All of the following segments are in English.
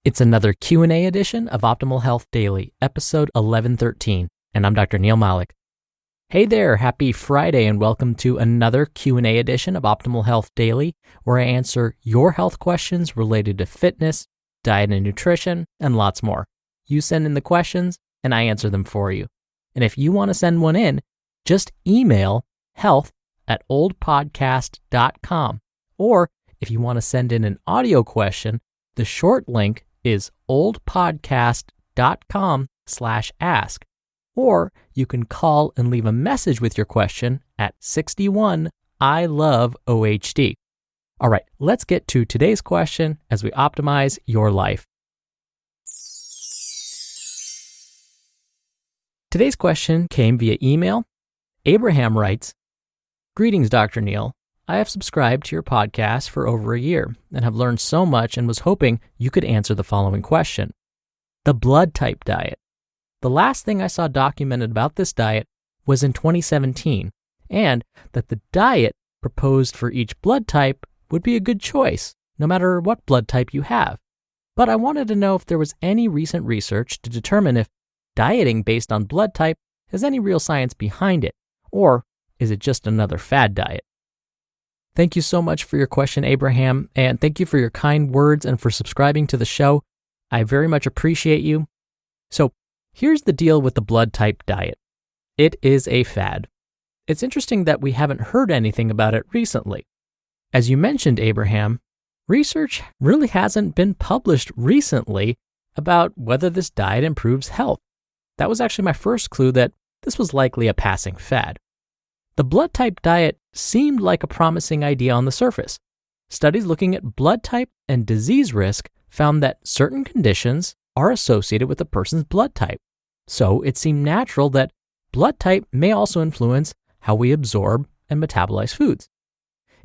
It's another Q&A edition of Optimal Health Daily, episode 1113, and I'm Dr. Neil Malik. Hey there, happy Friday, and welcome to another Q&A edition of Optimal Health Daily, where I answer your health questions related to fitness, diet and nutrition, and lots more. You send in the questions, and I answer them for you. And if you want to send one in, just email health@oldpodcast.com. Or if you want to send in an audio question, the short link is oldpodcast.com/ask, or you can call and leave a message with your question at 61 I love OHD. All right, let's get to today's question as we optimize your life. Today's question came via email. Abraham writes, "Greetings, Dr. Neil. I have subscribed to your podcast for over a year and have learned so much and was hoping you could answer the following question. The blood type diet. The last thing I saw documented about this diet was in 2017, and that the diet proposed for each blood type would be a good choice, no matter what blood type you have. But I wanted to know if there was any recent research to determine if dieting based on blood type has any real science behind it, or is it just another fad diet?" Thank you so much for your question, Abraham, and thank you for your kind words and for subscribing to the show. I very much appreciate you. So here's the deal with the blood type diet. It is a fad. It's interesting that we haven't heard anything about it recently. As you mentioned, Abraham, research really hasn't been published recently about whether this diet improves health. That was actually my first clue that this was likely a passing fad. The blood type diet seemed like a promising idea on the surface. Studies looking at blood type and disease risk found that certain conditions are associated with a person's blood type. So it seemed natural that blood type may also influence how we absorb and metabolize foods.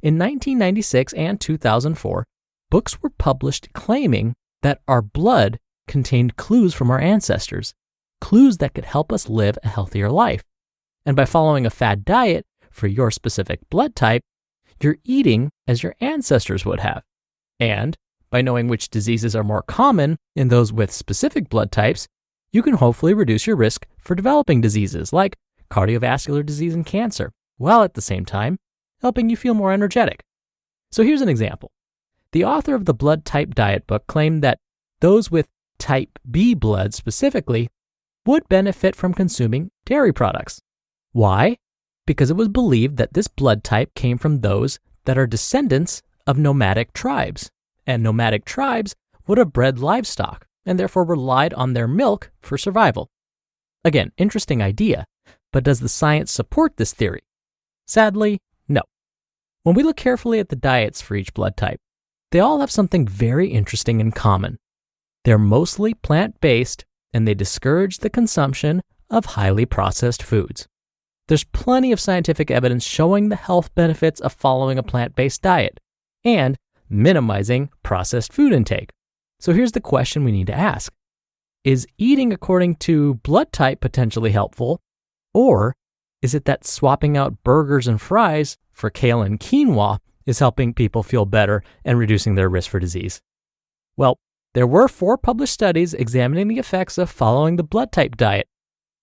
In 1996 and 2004, books were published claiming that our blood contained clues from our ancestors, clues that could help us live a healthier life. And by following a fad diet for your specific blood type, you're eating as your ancestors would have. And by knowing which diseases are more common in those with specific blood types, you can hopefully reduce your risk for developing diseases like cardiovascular disease and cancer, while at the same time helping you feel more energetic. So here's an example. The author of the blood type diet book claimed that those with type B blood specifically would benefit from consuming dairy products. Why? Because it was believed that this blood type came from those that are descendants of nomadic tribes, and nomadic tribes would have bred livestock and therefore relied on their milk for survival. Again, interesting idea, but does the science support this theory? Sadly, no. When we look carefully at the diets for each blood type, they all have something very interesting in common. They're mostly plant-based, and they discourage the consumption of highly processed foods. There's plenty of scientific evidence showing the health benefits of following a plant-based diet and minimizing processed food intake. So here's the question we need to ask. Is eating according to blood type potentially helpful, or is it that swapping out burgers and fries for kale and quinoa is helping people feel better and reducing their risk for disease? Well, there were 4 published studies examining the effects of following the blood type diet.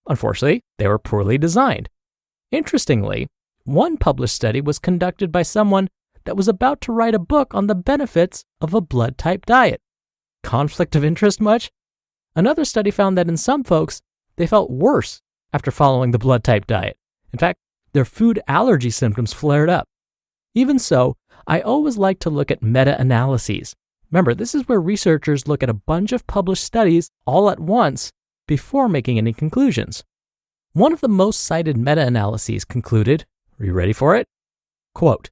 Unfortunately, they were poorly designed. Interestingly, one published study was conducted by someone that was about to write a book on the benefits of a blood type diet. Conflict of interest much? Another study found that in some folks, they felt worse after following the blood type diet. In fact, their food allergy symptoms flared up. Even so, I always like to look at meta-analyses. Remember, this is where researchers look at a bunch of published studies all at once before making any conclusions. One of the most cited meta-analyses concluded, are you ready for it? Quote,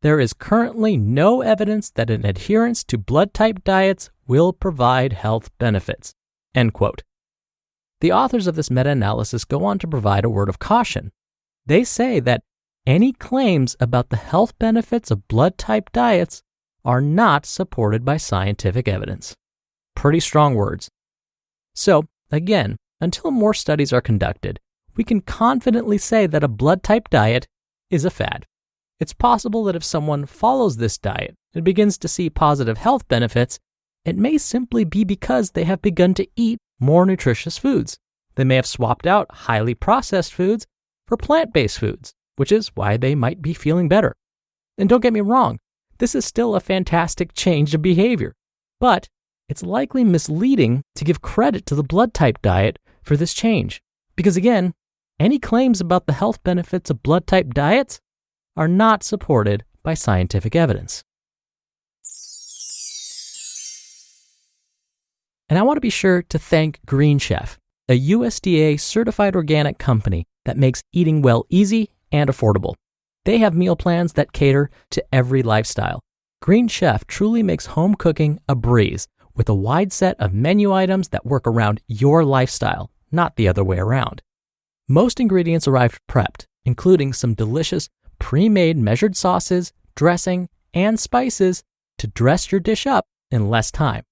"There is currently no evidence that an adherence to blood type diets will provide health benefits." End quote. The authors of this meta-analysis go on to provide a word of caution. They say that any claims about the health benefits of blood type diets are not supported by scientific evidence. Pretty strong words. So, again, until more studies are conducted, we can confidently say that a blood type diet is a fad. It's possible that if someone follows this diet and begins to see positive health benefits, it may simply be because they have begun to eat more nutritious foods. They may have swapped out highly processed foods for plant-based foods, which is why they might be feeling better. And don't get me wrong, this is still a fantastic change of behavior, but it's likely misleading to give credit to the blood type diet for this change. Because again, any claims about the health benefits of blood type diets are not supported by scientific evidence. And I want to be sure to thank Green Chef, a USDA certified organic company that makes eating well easy and affordable. They have meal plans that cater to every lifestyle. Green Chef truly makes home cooking a breeze with a wide set of menu items that work around your lifestyle, not the other way around. Most ingredients arrive prepped, including some delicious pre-made measured sauces, dressing, and spices to dress your dish up in less time.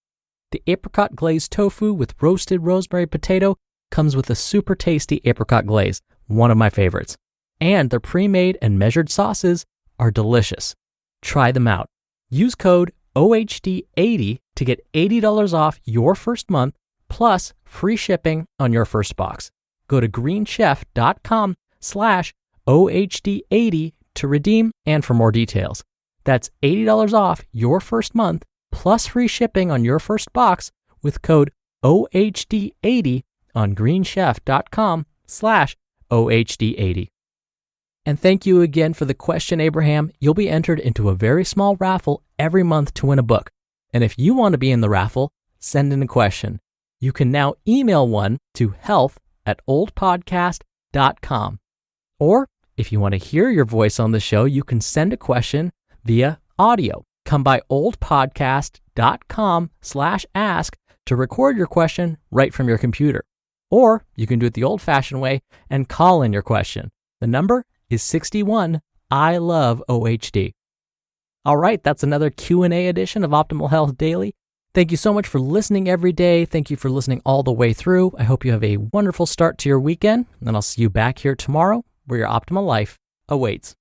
The apricot glazed tofu with roasted rosemary potato comes with a super tasty apricot glaze, one of my favorites. And their pre-made and measured sauces are delicious. Try them out. Use code OHD80 to get $80 off your first month plus free shipping on your first box. Go to greenchef.com/OHD80 to redeem and for more details. That's $80 off your first month plus free shipping on your first box with code OHD80 on greenchef.com/OHD80. And thank you again for the question, Abraham. You'll be entered into a very small raffle every month to win a book. And if you want to be in the raffle, send in a question. You can now email one to health@oldpodcast.com. Or if you want to hear your voice on the show, you can send a question via audio. Come by oldpodcast.com/ask to record your question right from your computer. Or you can do it the old-fashioned way and call in your question. The number is 61 I love OHD. All right, that's another Q&A edition of Optimal Health Daily. Thank you so much for listening every day. Thank you for listening all the way through. I hope you have a wonderful start to your weekend, and I'll see you back here tomorrow where your optimal life awaits.